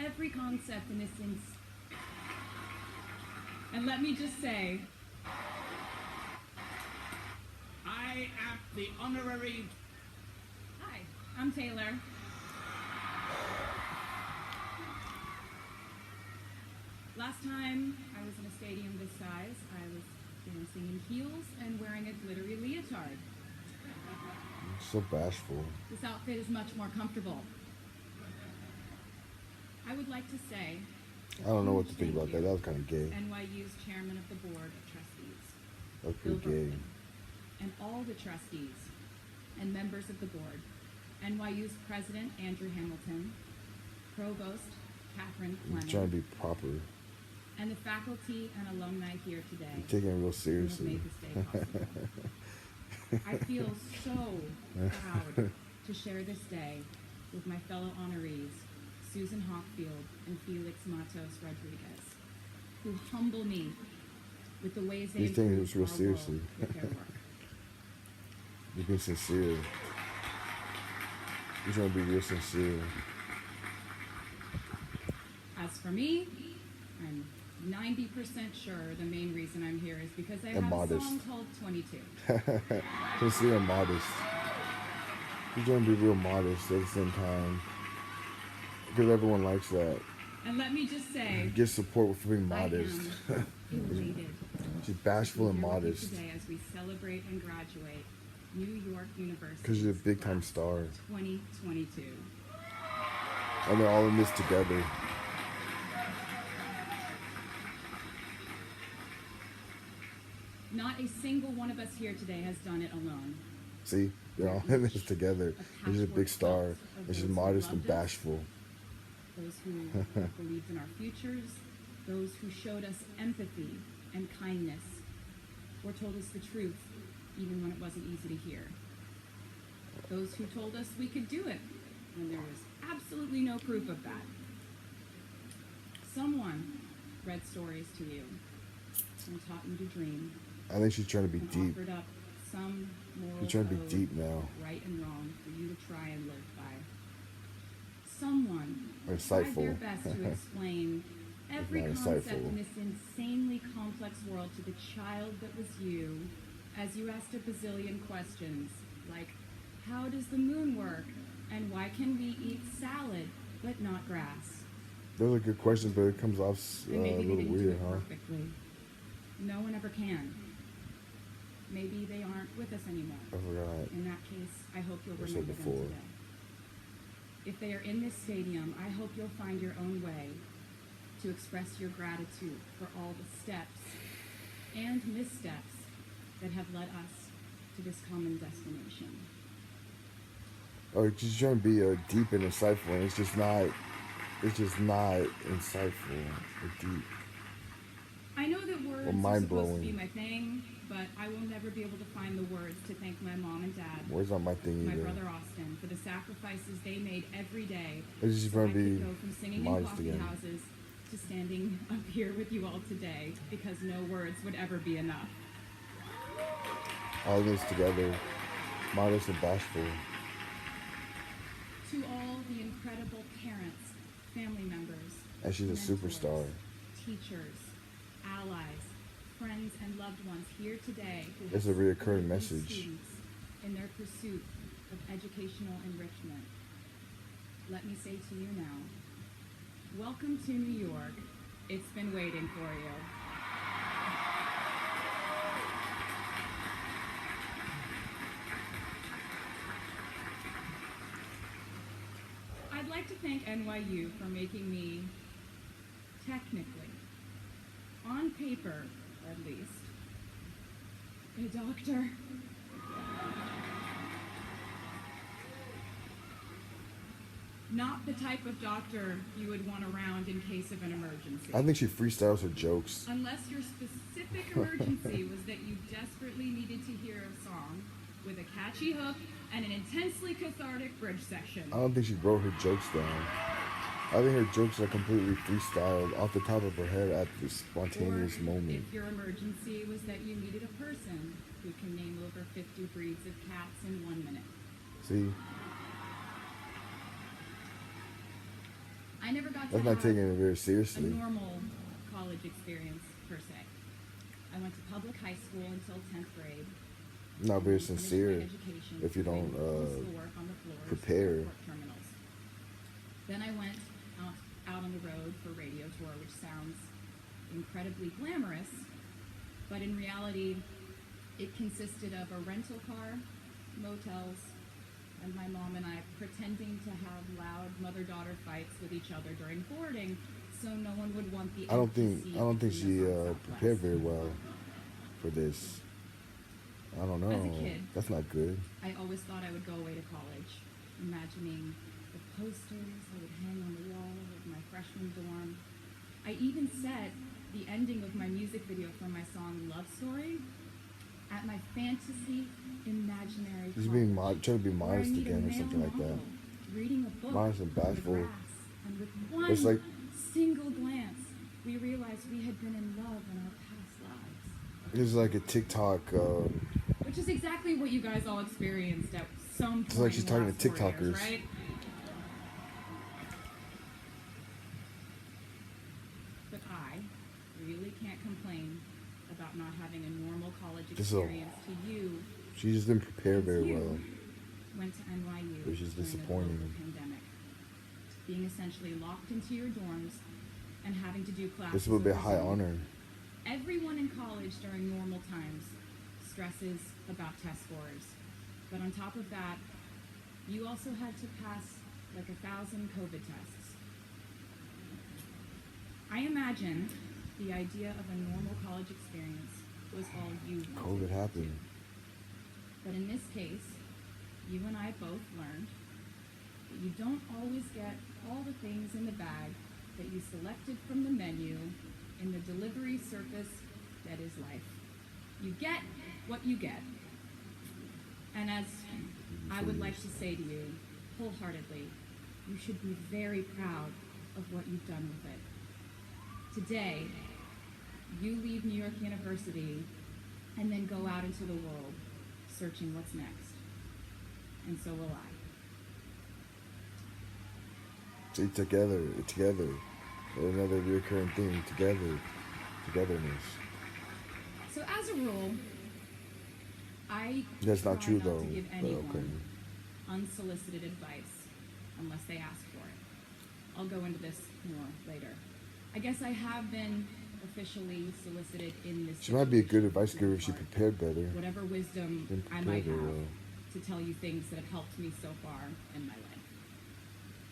every concept in this and let me just say, I am the honorary... Hi, I'm Taylor. Last time I was in a stadium this size, I was dancing in heels and wearing a glittery leotard. So bashful. This outfit is much more comfortable. I would like to say... I don't know what to think about that. That was kind of gay. NYU's chairman of the board of trustees. That was pretty gay. And all the trustees and members of the board. NYU's president, Andrew Hamilton. Provost, Catherine Fleming. I'm trying to be proper. And the faculty and alumni here today. I'm taking it real seriously. Who have made this day possible. I feel so proud to share this day with my fellow honorees, Susan Hockfield and Felix Matos Rodriguez, who humble me with the ways they taking this real our seriously. world with their work. You're being sincere. You're trying to be real sincere. As for me, I'm 90% sure the main reason I'm here is because I have modest. a song called 22. Sincere and modest. You're trying to be real modest at the same time. Because everyone likes that. And let me just say, Get support for being modest. I am elated. She's bashful and to be here with you modest. today as we celebrate and graduate New York University. Because you're a big time star. 2022. And they're all in this together. Not a single one of us here today has done it alone. See? They're all in this together. And she's a big star. And she's modest and bashful. Those who believed in our futures, those who showed us empathy and kindness, or told us the truth, even when it wasn't easy to hear. Those who told us we could do it, when there was absolutely no proof of that. Someone read stories to you and taught you to dream. I think she's trying to be and deep. offered up some moral She's trying to be code deep now. of right and wrong for you to try and live by. Someone Insightful. tried their best to explain every Not concept insightful. in this insanely complex world to the child that was you, as you asked a bazillion questions, like, how does the moon work? And why can we eat salad but not grass? Those are good questions, but it comes off a And maybe they little didn't do weird, it huh? perfectly. No one ever can. Maybe they aren't with us anymore. I forgot. In that case, I hope you'll I said remember them before. today. If they are in this stadium, I hope you'll find your own way to express your gratitude for all the steps and missteps that have led us to this common destination. Or just trying to be deep and insightful, and it's just not insightful or deep. I know that words Or are mind-blowing. supposed to be my thing, but I will never be able to find the words to thank my mom and dad, Words not my thing my either. brother Austin, for the sacrifices they made every day. It's just so I trying to could be go from singing in modest coffee again. houses to standing up here with you all today, because no words would ever be enough. All this together, modest and bashful. To all the incredible parents, family members, And she's a mentors, superstar. teachers, allies, friends, and loved ones here today who It's a have reoccurring supported these message. students in their pursuit of educational enrichment. Let me say to you now, welcome to New York. It's been waiting for you. I'd like to thank NYU for making me, technically, on paper at least, a doctor. Not the type of doctor you would want around in case of an emergency. I think she freestyles her jokes. Unless your specific emergency was that you desperately needed to hear a song with a catchy hook and an intensely cathartic bridge section. I don't think she wrote her jokes down. I think her jokes are completely freestyled off the top of her head at the spontaneous Or moment. if your emergency was that you needed a person who can name over 50 breeds of cats in 1 minute. See? I never got That's to not have taking it very a seriously. normal college experience per se. I went to public high school until 10th grade. Not very Finished my sincere education if you don't doing postal work on the floors of prepare. airport terminals. Then I went out on the road for radio tour, which sounds incredibly glamorous, but in reality, it consisted of a rental car, motels, and my mom and I pretending to have loud mother-daughter fights with each other during boarding, so no one would want the I don't empty think seat I don't think between she us on Southwest. prepared very well for this. I don't know. As a kid, That's not good. I always thought I would go away to college, imagining the posters I would hang on the wall of my freshman dorm. I even set the ending of my music video for my song Love Story at my fantasy imaginary Just being college, trying to be where I modest meet a again or male something like that. model, reading a book Modest and on the bashful. grass, and with one It's like- single glance, we realized we had been in love in our past lives. It's like a TikTok. Which is exactly what you guys all experienced at some point. It's like she's in the talking to last 4 years, TikTokers. right? But I really can't complain about not having a normal college This is a- experience to you. She just didn't prepare very You well. went to NYU Which is during the disappointing. global pandemic, being essentially locked into your dorms and having to do classes. This would be a over high Zoom. honor. Everyone in college during normal times stresses about test scores. But on top of that, you also had to pass like 1,000 COVID tests. I imagine the idea of a normal college experience was all you wanted. COVID happened. But in this case, you and I both learned that you don't always get all the things in the bag that you selected from the menu in the delivery circus that is life. You get what you get. And as I would like to say to you wholeheartedly, you should be very proud of what you've done with it. Today, you leave New York University and then go out into the world searching what's next. And so will I. See, together. Another recurring thing. Togetherness. So as a rule, I That's not try true not though. to give But anyone okay. unsolicited advice unless they ask for it. I'll go into this more later. I guess I have been officially solicited in this She might be a good situation advice to giver if she impart prepared better. whatever wisdom Didn't I prepare might very have well. to tell you things that have helped me so far in my life.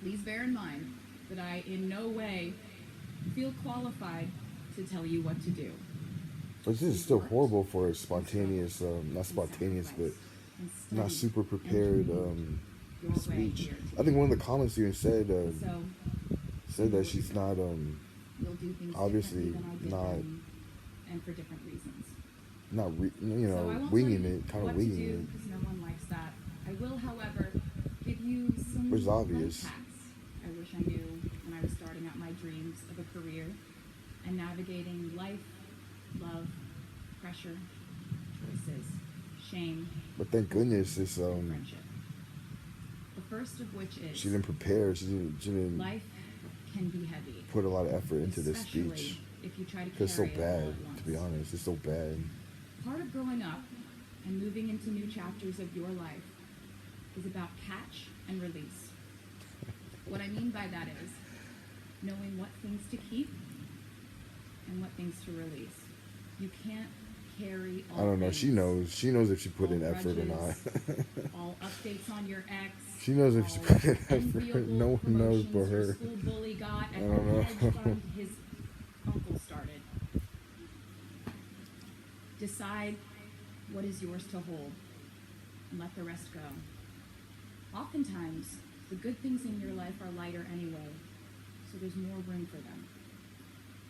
Please bear in mind that I in no way feel qualified to tell you what to do. But this is still horrible for a spontaneous, not spontaneous, but not super prepared speech. I think one of the comments even said So that she's not you'll do things obviously differently than I did not- them, and for different reasons. not So I won't winging tell you it, kind what of winging to do, it. because no one likes that. I will, however, give you some It's obvious. life hacks I wish I knew when I was starting out my dreams of a career and navigating life, love, pressure, choices, shame, But thank goodness it's and friendship. The first of which is she didn't prepare. She didn't life can be heavy, put a lot of effort into this especially speech. if you try to carry It's so it all bad, at once. to be honest. It's so bad. Part of growing up and moving into new chapters of your life is about catch and release. What I mean by that is knowing what things to keep and what things to release. You can't carry all I don't know. things, She knows. She knows if she put all in effort or not. grudges, all updates on your ex. She knows if she all put in effort. enviable No one knows but promotions your her. School bully got at I don't the know. hedge fund his uncle started. Decide what is yours to hold and let the rest go. Oftentimes, the good things in your life are lighter anyway, so there's more room for them.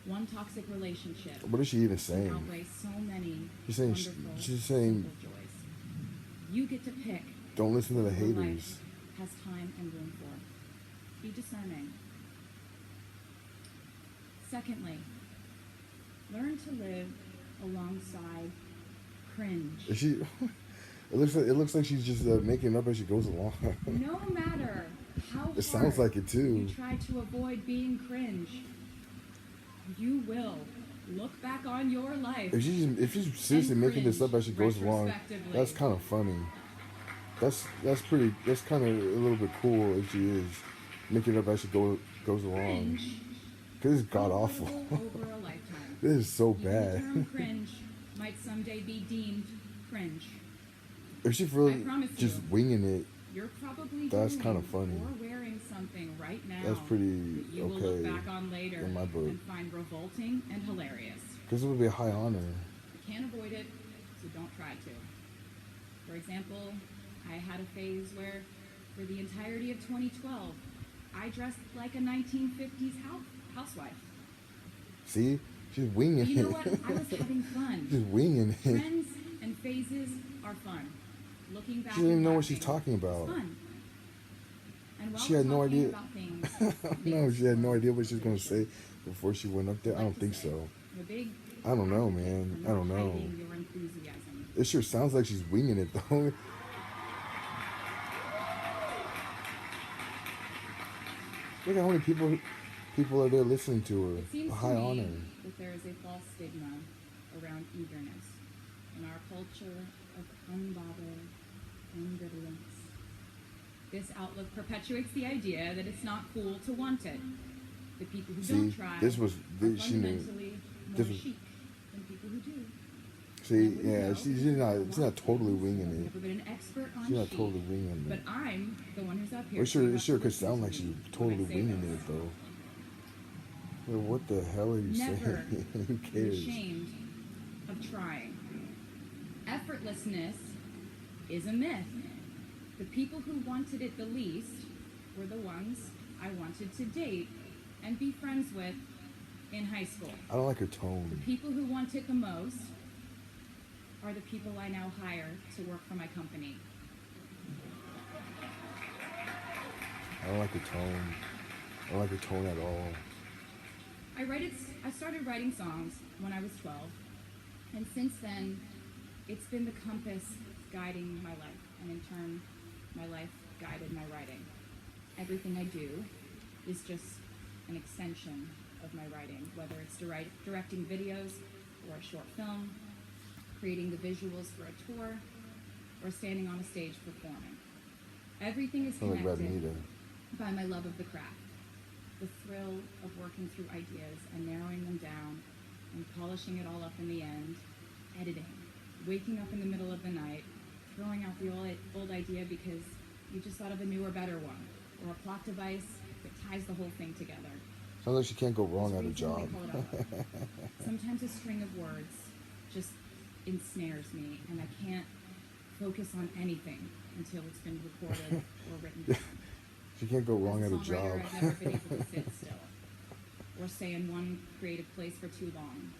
One toxic relationship What is she even can saying? outweigh so many She's saying wonderful, she's saying simple joys. You get to pick don't listen to the what your haters. life has time and room for. Be discerning. Secondly, learn to live alongside cringe. Is she? It looks like she's just making it up as she goes along. No matter How It sounds hard like it too. you try to avoid being cringe. You will look back on your life. If she's seriously and making this cringe up as she goes along, retrospectively. that's kind of funny. That's pretty. That's kind of a little bit cool if she is making it up as she goes along. Cringe Cause it's god awful. over a lifetime. This is so Even bad. the term cringe might someday be deemed cringe. If she's really I promise just you, winging it, You're probably That's doing kinda funny. or wearing something right now that's pretty that you will look okay back on later in my book. and find revolting and hilarious. Because it would be a high honor. You can't avoid it, so don't try to. For example, I had a phase where, for the entirety of 2012, I dressed like a 1950s housewife. See, she's winging But you know it. what? I was having fun. She's winging it. Trends and phases are fun. Looking back, She doesn't even and know what she's laughing talking is about. fun. And while She we're had no talking idea. about things, No, she had no big idea what she was going to say before she went up there. I don't think so. the big I don't know, advocate man. for I don't not know. hiding your enthusiasm. It sure sounds like she's winging it, though. Look at how many people are there listening to her. It seems A to high me honor. that there is a false stigma around eagerness in our culture of unbothered ambivalence. This outlook perpetuates the idea that it's not cool to want it. The people who See, don't try this was are she knew. fundamentally more This was- chic than people who do. See, yeah, she's not totally winging I've it. never been an expert on She's not chic, totally winging but it. I'm the one who's up here. It so you have sure to could listen sound to like she's me when I totally say winging this. it, though. Well, what the hell are you Never saying? Who be cares? ashamed of trying. Effortlessness is a myth. The people who wanted it the least were the ones I wanted to date and be friends with in high school. I don't like her The tone. people who want it the most are the people I now hire to work for my company. I don't like her tone. I don't like her tone at all. I started writing songs when I was 12, and since then, it's been the compass guiding my life, and in turn, my life guided my writing. Everything I do is just an extension of my writing, whether it's directing videos or a short film, creating the visuals for a tour, or standing on a stage performing. Everything is Sounds like connected Radnita. by my love of the craft. The thrill of working through ideas and narrowing them down and polishing it all up in the end, editing, waking up in the middle of the night, throwing out the old idea because you just thought of a newer, better one, or a plot device that ties the whole thing together. Sounds like she can't go wrong at her It's reason job. they call it art. Sometimes a string of words just ensnares me, and I can't focus on anything until it's been recorded or written down. She can't go wrong As at a her job. songwriter, I've never been able to sit still or stay in one creative place for too long.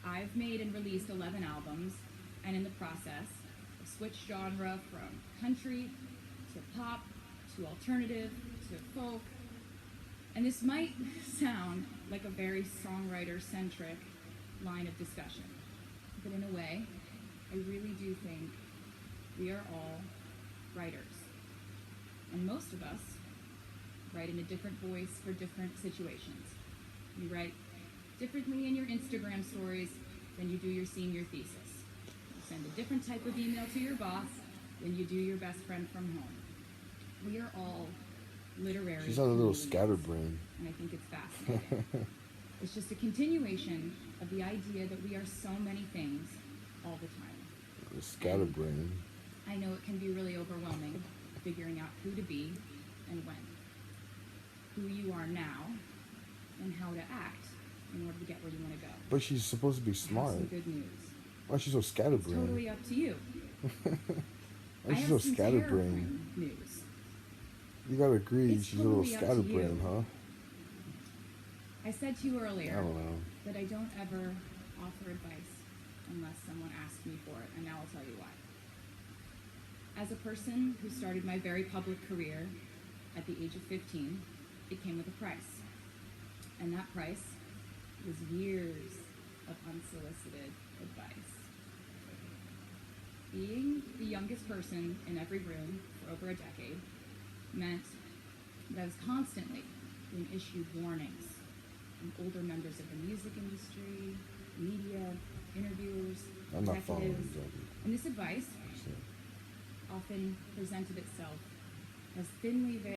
I've made and released 11 albums, and in the process, I've switched genre from country to pop to alternative to folk. And this might sound like a very songwriter-centric line of discussion, but in a way, I really do think we are all writers. And most of us write in a different voice for different situations. You write differently in your Instagram stories than you do your senior thesis. You send a different type of email to your boss than you do your best friend from home. We are all literary. She sounds a little chameleons, scatterbrained. and I think it's fascinating. It's just a continuation of the idea that we are so many things all the time. Scatterbrained. I know it can be really overwhelming figuring out who to be and when, who you are now, and how to act in order to get where you want to go. But she's supposed to be I have smart. some good news. Why is she so It's scatterbrained? totally up to you. Why is she I so have some scatterbrained? terrifying news. You gotta agree, It's she's a little totally up to scatterbrained, you. huh? I said to you I earlier don't know. that I don't ever offer advice unless someone asks me for it, and now I'll tell you why. As a person who started my very public career at the age of 15, it came with a price. And that price was years of unsolicited advice. Being the youngest person in every room for over a decade meant But I was constantly being issued warnings from older members of the music industry, media, interviewers, I'm not following executives. exactly. And this advice So, often presented itself as thinly veiled